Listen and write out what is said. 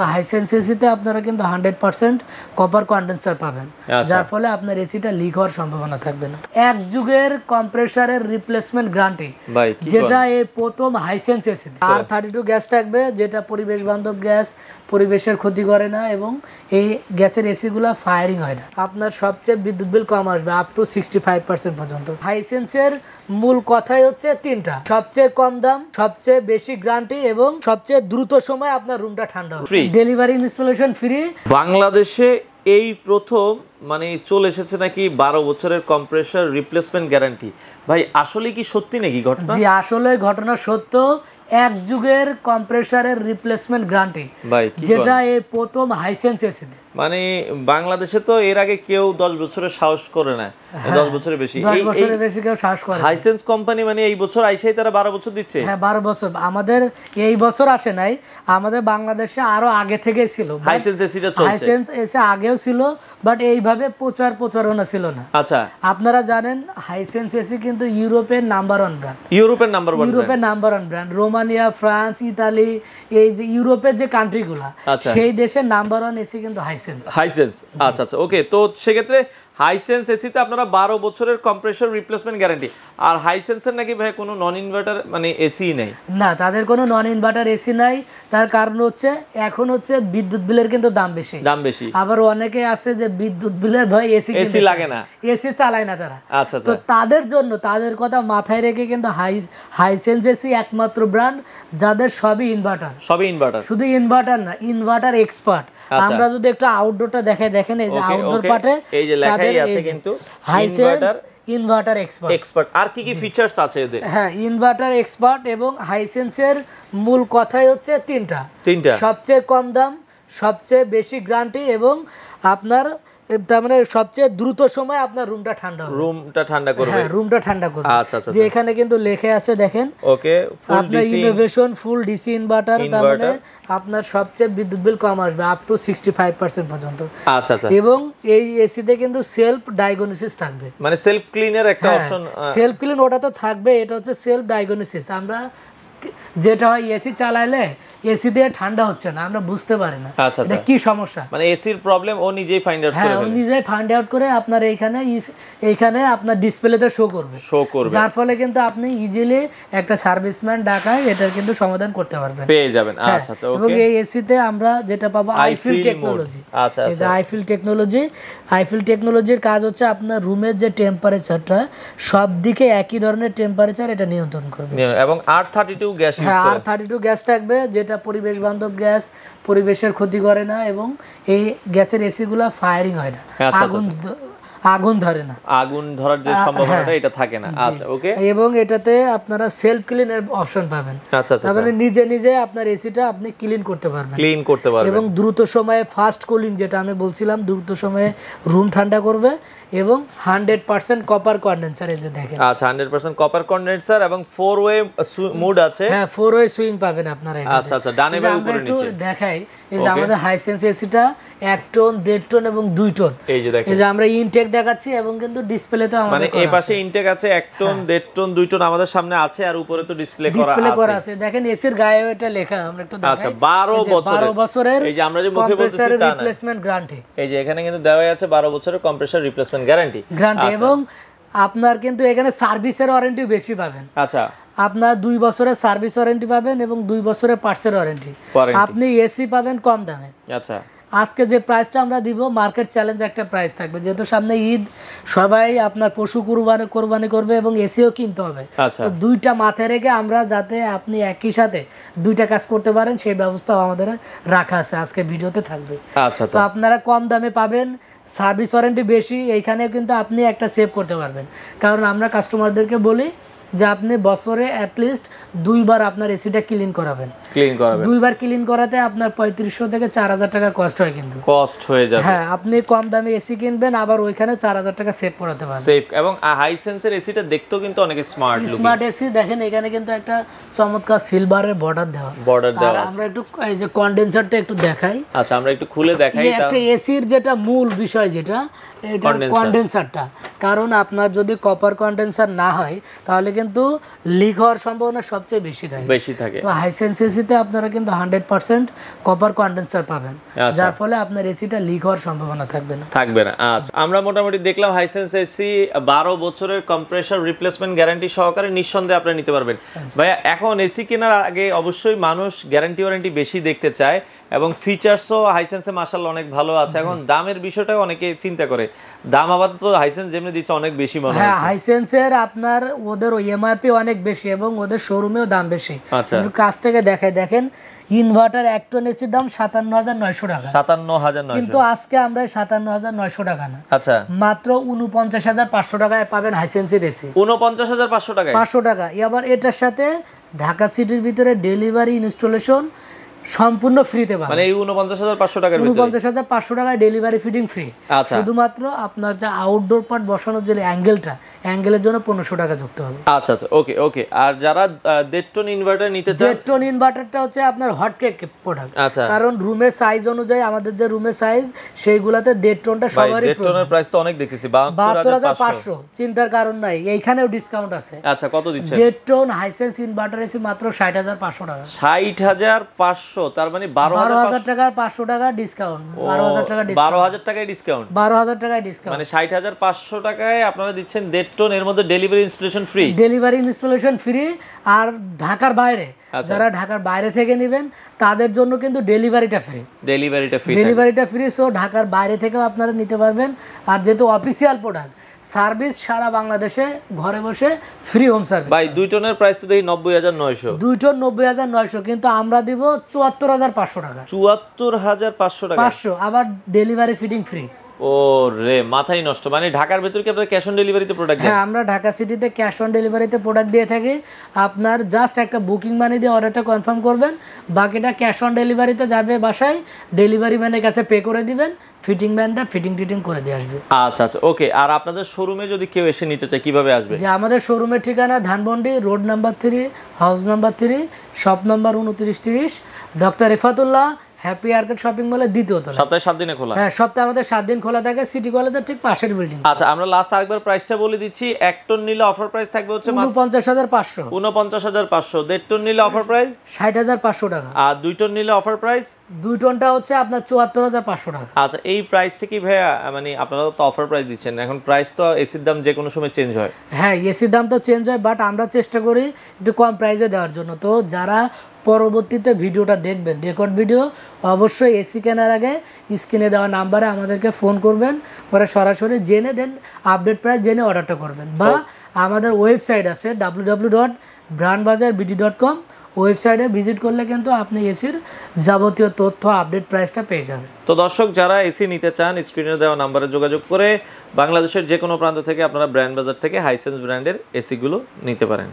Hisense এসিতে আপনারা কিন্তু 100% কপার কন্ডেন্সার পাবেন, যার ফলে আপনার এসিটা লিক হওয়ার সম্ভাবনা থাকবে না। এক যুগের কম্প্রেসারের রিপ্লেসমেন্ট গ্যারান্টি, যেটা এই প্রথম হাইসেন্স এসিতে। R32 গ্যাস থাকবে, যেটা পরিবেশ বান্ধব গ্যাস, পরিবেশের ক্ষতি করে না এবং এই গ্যাসের এসিগুলো ফায়ারিং হয় না। আপনার সবচেয়ে বিদ্যুৎ বিল কম আসবে, আপ টু 65% পর্যন্ত। হাইসেন্সের মূল কথাই হচ্ছে তিনটা: সবচেয়ে কম দাম, সবচেয়ে বেশি গ্যারান্টি এবং সবচেয়ে দ্রুত সময় আপনার রুমটা ঠান্ডা হবে। Delivery installation free. বাংলাদেশে এই প্রথম মানে চলে এসেছে নাকি 12 বছরের কম্প্রেসর রিপ্লেসমেন্ট গ্যারান্টি। ভাই আসলে কি সত্যি নাকি ঘটনা? জি, আসলে ঘটনা সত্য। এক যুগের কম্প্রেসারের রিপ্লেসমেন্ট গ্যারান্টি, যেটা এই প্রথম হাইসেন্স এসিতে। মানে বাংলাদেশে তো এর আগে কেউ 10 বছরের সাহস করে না, 10 বছরের বেশি, 10 বছরের বেশি কেউ সাহস করে। হাইসেন্স কোম্পানি মানে এই বছর আইসাই তারা 12 বছর দিচ্ছে। হ্যাঁ, 12 বছর। আমাদের এই বছর আসে নাই, আমাদের বাংলাদেশে আরো আগে থেকেই ছিল হাইসেন্স এসিটা চলছে। হাইসেন্স এসি আগেও ছিল, বাট এইভাবে প্রচারণা ছিল না। আচ্ছা, আপনারা জানেন হাইসেন্স এসি কিন্তু ইউরোপের নাম্বার 1 ব্র্যান্ড। ইউরোপের number 1 brand. Romania, France, Italy, এই যে ইউরোপের যে কান্ট্রিগুলো, সেই দেশের নাম্বার 1 এসি কিন্তু হাইসেন্স। আচ্ছা আচ্ছা, ওকে। তো সেক্ষেত্রে হাইসেন্স এসিতে আপনারা 12 বছরের কম্প্রেসর রিপ্লেসমেন্ট গ্যারান্টি। আর হাইসেন্সের নাকি ভাই কোনো নন ইনভার্টার মানে এসি নেই? না, তাদের কোনো নন ইনভার্টার এসি নাই। তার কারণ হচ্ছে এখন হচ্ছে বিদ্যুৎ বিলের কিন্তু দাম বেশি। আবার অনেকে আছে যে বিদ্যুৎ বিলের ভয় এসি লাগে না, এসি চালায় না তারা। আচ্ছা, তো তাদের জন্য, তাদের কথা মাথায় রেখে কিন্তু হাইসেন্স এসি একমাত্র ব্র্যান্ড যাদের সবই ইনভার্টার। শুধু ইনভার্টার না, ইনভার্টার এক্সপার্ট। আমরা যদি একটু আউটডোরটা দেখেন, এই যে আউটডোর পার্টে এই যে লেখাই আছে কিন্তু হাইসেন্স ইনভার্টার এক্সপার্ট। আর কি কি ফিচারস আছে এদের? হ্যাঁ, ইনভার্টার এক্সপার্ট। এবং হাইসেন্সের মূল কথাই হচ্ছে তিনটা: সবচেয়ে কম দাম, সবচেয়ে বেশি গ্যারান্টি এবং আপনার তার মানে সবচেয়ে দ্রুত সময় আপনার রুমটা ঠান্ডা করবে। আচ্ছা, যে এখানে কিন্তু লেখা আছে দেখেন, ওকে, ফুল ডিসি ইনোভেশন, ফুল ডিসি ইনভার্টার। তার মানে আপনার সবচেয়ে বিদ্যুৎ বিল কম আসবে, আপ টু 65% পর্যন্ত। আচ্ছা। এবং এই এসিতে কিন্তু সেলফ ডায়াগনোসিস থাকবে, মানে সেলফ ক্লিনের একটা অপশন। সেলফ ক্লিন ওটা তো থাকবে, এটা হচ্ছে সেলফ ডায়াগনোসিস। আমরা যেটা হয় এসি চালাইলে এসি দিয়ে ঠান্ডা হচ্ছে না, আমরা বুঝতে পারি না এটা কি সমস্যা। মানে এসির প্রবলেম ও নিজেই ফাইন্ড আউট করে। ও নিজেই ফাইন্ড আউট করে আপনার এইখানে আপনার ডিসপ্লেতে শো করবে, যার ফলে কিন্তু আপনি ইজিলি একটা সার্ভিসম্যান ডাকায় এটার কিন্তু সমাধান করতে পারবেন, পেয়ে যাবেন। আচ্ছা, ওকে। এবং এই এসিতে আমরা যেটা পাবো আইফিল টেকনোলজি। এই যে আইফিল টেকনোলজির কাজ হচ্ছে আপনার রুমের যে টেম্পারেচারটা সব দিকে একই ধরনের টেম্পারেচার এটা নিয়ন্ত্রণ করবে। এবং R32 গ্যাস ইউজ করে। R32 গ্যাস থাকবে, যেটা পরিবেশ বান্ধব গ্যাস, পরিবেশের ক্ষতি করে না এবং এই গ্যাসের এসিগুলো ফায়ারিং হয় না, আগুন ধরে না, আগুন ধরার যে সম্ভাবনাটা এটা থাকে না। আচ্ছা, ওকে। এবং এটাতে আপনারা সেলফ ক্লিনের অপশন পাবেন। আচ্ছা, তাহলে নিজে আপনার এসিটা আপনি ক্লিন করতে পারবেন এবং দ্রুত সময়ে ফাস্ট কুলিং, যেটা আমি বলছিলাম, দ্রুত সময়ে রুম ঠান্ডা করবে এবং 100% কপার কন্ডেন্সার। এই যে দেখেন, আচ্ছা, 100% কপার কন্ডেন্সার এবং 4 ওয়ে মোড আছে। হ্যাঁ, 4 ওয়ে সুইং পাবেন আপনারা। আচ্ছা, ডানে বামে উপরে নিচে দেখাই। এই যে আমাদের হাইসেন্স এসিটা 1 টন, 1.5 টন এবং 2 টন। এই যে দেখেন, এই যে আমরা ইনটেক দেখাচ্ছি এবং কিন্তু ডিসপ্লেতে আমাদের মানে এই পাশে ইনটেক আছে 1 টন, 1.5 টন, 2 টন আমাদের সামনে আছে, আর উপরে তো ডিসপ্লে করা আছে। দেখেন এসির গায়ে এটা লেখা, আমরা একটু দেখাই। আচ্ছা, 12 বছরের, এই যে আমরা যে মুখে বলতেছি তা না, রিপ্লেসমেন্ট গ্যারান্টি। এই যে এখানে কিন্তু দেওয়া আছে 12 বছরের কম্প্রেসর রিপ্লেসমেন্ট গ্যারান্টি। এবং আপনার কিন্তু এখানে সার্ভিসের ওয়ারেন্টি বেশি পাবেন। আচ্ছা, আপনার 2 বছরের সার্ভিস ওয়ারেন্টি পাবেন এবং 2 বছরের পার্টসের ওয়ারেন্টি। আপনি এসি পাবেন কম দামে। আচ্ছা, আজকে যে প্রাইসটা আমরা দিব, মার্কেট চ্যালেঞ্জ একটা প্রাইস থাকবে, যেহেতু সামনে ঈদ, সবাই আপনার পশু কোরবানি করবে এবং এসিও কিনতে হবে। তো দুইটা মাথায় রেখে আমরা যাতে আপনি একই সাথে দুইটা কাজ করতে পারেন সেই ব্যবস্থাও আমাদের রাখা আছে, আজকে ভিডিওতে থাকবে। তো আপনারা কম দামে পাবেন, সার্ভিস ওয়ারেন্টি বেশি, এইখানেও কিন্তু আপনি একটা সেভ করতে পারবেন। কারণ আমরা কাস্টমারদেরকে বলি যে আপনি বছরে অ্যাটলিস্ট 2 বার আপনার এসিটা ক্লিন করাবেন। 2 বার ক্লিন করাতে আপনার 3500 থেকে 4000 টাকা কস্ট হয়, কিন্তু কস্ট হয়ে যাবে। হ্যাঁ, আপনি কম দামে এসি কিনবেন, আবার ওইখানে 4000 টাকা সেভ করাতে পারবেন। এবং হাইসেন্সের এসিটা দেখতেও কিন্তু অনেক স্মার্ট এসি। দেখেন এখানে কিন্তু একটা চমৎকার সিলভারের বর্ডার দেওয়া। আমরা একটু এই যে কন্ডেন্সারটা একটু দেখাই। আচ্ছা, আমরা একটু খুলে দেখাই। একটা এসির যেটা মূল বিষয়, যেটা এটা কন্ডেন্সারটা, কারণ আপনার যদি কপার কন্ডেন্সার না হয় তাহলে কিন্তু লিক হওয়ার সম্ভাবনা সবচেয়ে বেশি থাকে। তো হাইসেন্স এসিতে আপনারা কিন্তু 100% কপার কন্ডেন্সার পাবেন, যার ফলে আপনার এসিটা লিক হওয়ার সম্ভাবনা থাকবে না। আচ্ছা, আমরা মোটামুটি দেখলাম হাইসেন্স এসি 12 বছরের কম্প্রেসর রিপ্লেসমেন্ট গ্যারান্টি সহকারে নিঃসন্দেহে আপনি নিতে পারবেন। ভাইয়া, এখন এসি কেনার আগে অবশ্যই মানুষ গ্যারান্টি ওয়ারেন্টি বেশি দেখতে চায় এবং ফিচারসও হাইসেন্সে মাশাআল্লাহ অনেক ভালো আছে। এখন দামের বিষয়টা অনেকে চিন্তা করে, দাম আবার তো হাইসেন্স যেমনি দিচ্ছে অনেক বেশি মনে হয়। হ্যাঁ, হাইসেন্সের আপনার ওদের এমআরপি অনেক বেশি এবং ওদের শোরুমেও দাম বেশি। কিন্তু কাছ থেকে দেখেন ইনভার্টার 1 টন এসির দাম 57,900 টাকা। 57,900, কিন্তু আজকে আমরা 57,900 টাকা না, আচ্ছা, মাত্র 49,500 টাকায় পাবেন হাইসেন্সের এসি। 49,500 টাকায় 500 টাকা। এবার এটার সাথে ঢাকা সিটির ভিতরে ডেলিভারি ইনস্টলেশন সম্পূর্ণ ফ্রিতে পাবেন। মানে এই 49,500 টাকার ভিতরে 49,500 টাকায় ডেলিভারি ফিটিং ফ্রি। শুধুমাত্র আপনার যে আউটডোর পার্ট বসানোর যে অ্যাঙ্গেলের জন্য 1500 টাকা যুক্ত হবে। আচ্ছা, ওকে। আর যারা 1.5 টন ইনভার্টার নিতে চান, 1.5 টন ইনভার্টারটা হচ্ছে আপনার হট কেক প্রোডাক্ট। কারণ রুমের সাইজ অনুযায়ী আমাদের যে রুমের সাইজ সেইগুলাতে 1.5 টনটা সবারই। 1.5 টনের প্রাইস তো অনেক দেখতেছি 72,500। চিন্তার কারণ নাই, এইখানেও ডিসকাউন্ট আছে। আচ্ছা, কত দিচ্ছেন? 1.5 টন হাইসেন্স ইনভার্টার এসি মাত্র 60,500 টাকা। 60,500, তার মানে 12,000 টাকা 500 টাকা ডিসকাউন্ট। 12,000 টাকা ডিসকাউন্ট। 12,000 টাকায় ডিসকাউন্ট। 12,000 টাকায় ডিসকাউন্ট। মানে 60,500 টাকায় আপনারা দিচ্ছেন 1.5 টন, এর মধ্যে delivery installation free. Delivery installation free. আর ঢাকার বাইরে, যারা ঢাকার বাইরে থেকে নেবেন তাদের জন্য কিন্তু ডেলিভারিটা ফ্রি। সো ঢাকার বাইরে থেকেও আপনারা নিতে পারবেন। আর যেহেতু অফিসিয়াল প্রোডাক্ট, সার্ভিস সারা বাংলাদেশে ঘরে বসে ফ্রি হোম সার্ভিস। ভাই 2 টনের প্রাইস তো দেখি 90,900। 2 টন 90,900, কিন্তু আমরা দিব 74,500 টাকা। 74,500 টাকা 500, আবার ডেলিভারি ফিটিং ফ্রি। ও রে, মাথাই নষ্ট। মানে ঢাকার ভিতর কি আপনারা ক্যাশ অন ডেলিভারিতে প্রোডাক্ট দেন? হ্যাঁ, আমরা ঢাকা সিটিতে ক্যাশ অন ডেলিভারিতে প্রোডাক্ট দিয়ে থাকি। আপনার জাস্ট একটা বুকিং মানি দিয়ে অর্ডারটা কনফার্ম করবেন, বাকিটা ক্যাশ অন ডেলিভারিতে যাবে বাসায়, ডেলিভারি ম্যানের কাছে পে করে দিবেন, ফিটিং ম্যানটা ফিটিং করে দিয়ে আসবে। আচ্ছা, ওকে। আর আপনাদের শোরুমে যদি কেউ এসে নিতে চায় কিভাবে আসবে? যে আমাদের শোরুমের ঠিকানা Dhanmondi road number 3, house number 3, shop number 2930, doctor Rifatullah happy arcade shopping মলের দ্বিতীয় তলা। সপ্তাহে 7 দিনে খোলা? হ্যাঁ, সপ্তাহে আমাদের 7 দিন খোলা থাকে, সিটি কলেজের ঠিক পাশের বিল্ডিং। আচ্ছা, আমরা লাস্ট আরেকবার প্রাইসটা বলে দিচ্ছি। 1 টন নিলে অফার প্রাইস থাকবে হচ্ছে 49,500। 49,500। 1.5 টন নিলে অফার প্রাইস 60,500 টাকা। আর 2 টন নিলে অফার প্রাইস 2 টনটা হচ্ছে আপনার 74,500 টাকা। আচ্ছা, এই প্রাইসটা কি ভাইয়া, মানে আপনারা তো অফার প্রাইস দিচ্ছেন, এখন প্রাইস তো এসির দাম যে কোনো সময় চেঞ্জ হয়। হ্যাঁ, এসির দাম তো চেঞ্জ হয়, বাট আমরা চেষ্টা করি একটু কম প্রাইসে দেওয়ার জন্য। তো যারা পরবর্তীতে ভিডিওটা দেখবেন, রেকর্ড ভিডিও, অবশ্যই এসি কেনার আগে স্ক্রিনে দেওয়া নাম্বারে আমাদেরকে ফোন করবেন, পরে সরাসরি জেনে দেন আপডেট প্রাইস জেনে অর্ডারটা করবেন। বা আমাদের ওয়েবসাইট আছে www.brandbazarbd.com, ওয়েবসাইটে ভিজিট করলে কিন্তু আপনি এসির যাবতীয় তথ্য আপডেট প্রাইসটা পেয়ে যাবেন। তো দর্শক, যারা এসি নিতে চান স্ক্রিনে দেওয়া নাম্বারে যোগাযোগ করে বাংলাদেশের যে কোনো প্রান্ত থেকে আপনারা ব্র্যান্ড বাজার থেকে হাইসেন্স ব্র্যান্ডের এসিগুলো নিতে পারেন।